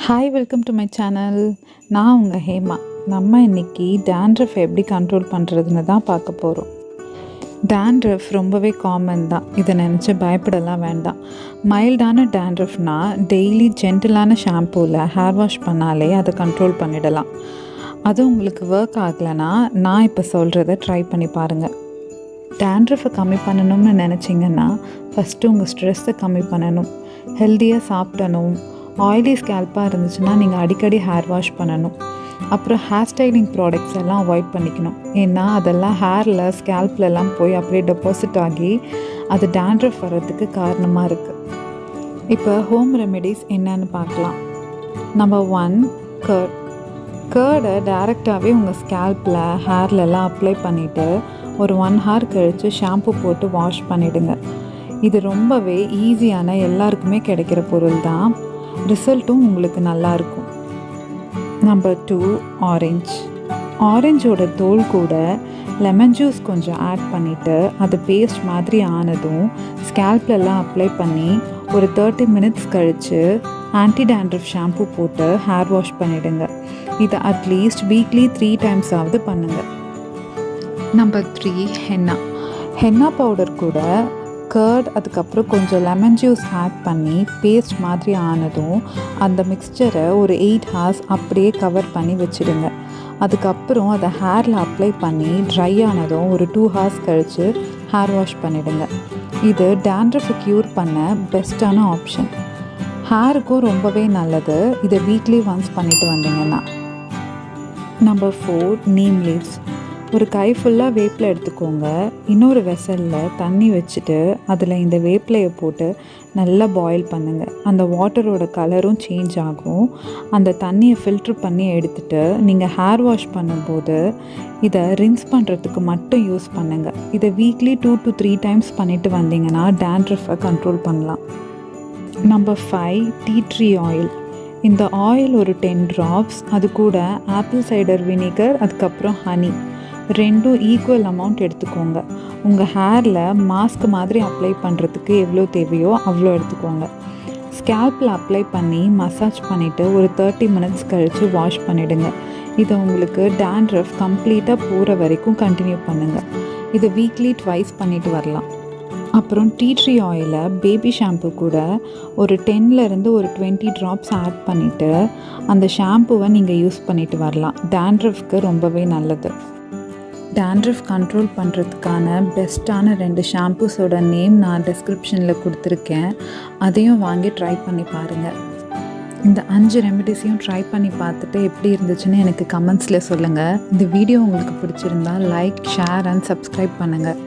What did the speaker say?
Hi, welcome to my channel. நான் உங்கள் ஹேமா. நம்ம இன்றைக்கி டேண்ட்ரஃப் எப்படி கண்ட்ரோல் பண்ணுறதுன்னு தான் பார்க்க போகிறோம். டேண்ட்ரஃப் ரொம்பவே காமன் தான், இதை நினச்சி பயப்படலாம் வேண்டாம். மைல்டான டேண்ட்ரஃப்னால் டெய்லி ஜென்டிலான ஷாம்பூவில் ஹேர் வாஷ் பண்ணாலே அதை கண்ட்ரோல் பண்ணிடலாம். அது உங்களுக்கு ஒர்க் ஆகலைன்னா நான் இப்போ சொல்கிறத ட்ரை பண்ணி பாருங்கள். டேண்ட்ரஃபை கம்மி பண்ணணும்னு நினச்சிங்கன்னா ஃபஸ்ட்டு உங்கள் ஸ்ட்ரெஸ்ஸை கம்மி பண்ணணும், ஹெல்த்தியாக சாப்பிடணும். ஆயிலி ஸ்கேல்பாக இருந்துச்சுன்னா நீங்கள் அடிக்கடி ஹேர் வாஷ் பண்ணணும். அப்புறம் ஹேர் ஸ்டைலிங் ப்ராடக்ட்ஸ் எல்லாம் அவாய்ட் பண்ணிக்கணும். ஏன்னா அதெல்லாம் ஹேரில் ஸ்கேல்ப்லலாம் போய் அப்படியே டெபாசிட் ஆகி அது டேண்ட்ரஃப் வர்றதுக்கு காரணமாக இருக்குது. இப்போ ஹோம் ரெமெடிஸ் என்னன்னு பார்க்கலாம். நம்பர் 1, கர்டை டைரெக்டாகவே உங்கள் ஸ்கேல்பில் ஹேர்லெலாம் அப்ளை பண்ணிவிட்டு ஒரு 1 hour கழித்து ஷாம்பு போட்டு வாஷ் பண்ணிவிடுங்க. இது ரொம்பவே ஈஸியான, எல்லாருக்குமே கிடைக்கிற பொருள் தான். ரிசல்ட்டும் உங்களுக்கு நல்லாயிருக்கும். நம்பர் 2, ஆரஞ்சோட தோல் கூட லெமன் ஜூஸ் கொஞ்சம் ஆட் பண்ணிவிட்டு அது பேஸ்ட் மாதிரி ஆனதும் ஸ்கேல்ப்லலாம் அப்ளை பண்ணி ஒரு 30 minutes கழித்து ஆன்டி டேண்ட்ரஃப் ஷாம்பு போட்டு ஹேர் வாஷ் பண்ணிவிடுங்க. இதை அட்லீஸ்ட் வீக்லி 3 times ஆவது பண்ணுங்கள். நம்பர் 3, ஹென்னா பவுடர் கூட கர்ட், அதுக்கப்புறம் கொஞ்சம் லெமன் ஜூஸ் ஆட் பண்ணி பேஸ்ட் மாதிரி ஆனதும் அந்த மிக்ஸ்சரை ஒரு 8 hours அப்படியே கவர் பண்ணி வச்சுடுங்க. அதுக்கப்புறம் அதை ஹேரில் அப்ளை பண்ணி ட்ரை ஆனதும் ஒரு 2 hours கழித்து ஹேர் வாஷ் பண்ணிவிடுங்க. இது டேண்ட்ரஃபை க்யூர் பண்ண பெஸ்ட்டான ஆப்ஷன். ஹேருக்கும் ரொம்பவே நல்லது, இதை வீக்லி ஒன்ஸ் பண்ணிட்டு வந்தீங்கன்னா. Number 4, neem leaves. ஒரு கை ஃபுல்லாக வேப்பிலை எடுத்துக்கோங்க. இன்னொரு வெசலில் தண்ணி வச்சுட்டு அதில் இந்த வேப்பிலையை போட்டு நல்லா பாயில் பண்ணுங்கள். அந்த வாட்டரோட கலரும் சேஞ்ச் ஆகும். அந்த தண்ணியை ஃபில்ட்ரு பண்ணி எடுத்துகிட்டு நீங்கள் ஹேர் வாஷ் பண்ணும்போது இதை ரின்ஸ் பண்ணுறதுக்கு மட்டும் யூஸ் பண்ணுங்கள். இதை வீக்லி 2 to 3 times பண்ணிவிட்டு வந்தீங்கன்னா டேண்ட்ரஃபை கண்ட்ரோல் பண்ணலாம். Number 5, tea tree oil. இந்த ஆயில் ஒரு 10 drops, அது கூட ஆப்பிள் சைடர் வினிகர், அதுக்கப்புறம் ஹனி, ரெண்டும் ஈக்குவல் அமௌண்ட் எடுத்துக்கோங்க. உங்கள் ஹேரில் மாஸ்க் மாதிரி அப்ளை பண்ணுறதுக்கு எவ்வளோ தேவையோ அவ்வளோ எடுத்துக்கோங்க. ஸ்கேல்பில் அப்ளை பண்ணி மசாஜ் பண்ணிவிட்டு ஒரு 30 minutes கழித்து வாஷ் பண்ணிவிடுங்க. இதை உங்களுக்கு டேண்ட்ரஃப் கம்ப்ளீட்டாக போகிற வரைக்கும் கண்டினியூ பண்ணுங்கள். இதை வீக்லி 2 பண்ணிட்டு வரலாம். அப்புறம் டீ ட்ரீ ஆயிலை பேபி ஷாம்பு கூட ஒரு 10 to 20 drops ஆட் பண்ணிவிட்டு அந்த ஷாம்புவை நீங்கள் யூஸ் பண்ணிட்டு வரலாம். டேண்ட்ரஃப்க்கு ரொம்பவே நல்லது. டேண்ட்ரஃப் கண்ட்ரோல் பண்ணுறதுக்கான பெஸ்ட்டான 2 ஷாம்பூஸோட நேம் நான் டிஸ்கிரிப்ஷனில் கொடுத்துருக்கேன். அதையும் வாங்கி ட்ரை பண்ணி பாருங்கள். இந்த 5 ரெமெடிஸையும் ட்ரை பண்ணி பார்த்துட்டு எப்படி இருந்துச்சுன்னு எனக்கு கமெண்ட்ஸில் சொல்லுங்கள். இந்த வீடியோ உங்களுக்கு பிடிச்சிருந்தா லைக், ஷேர் அண்ட் சப்ஸ்கிரைப் பண்ணுங்கள்.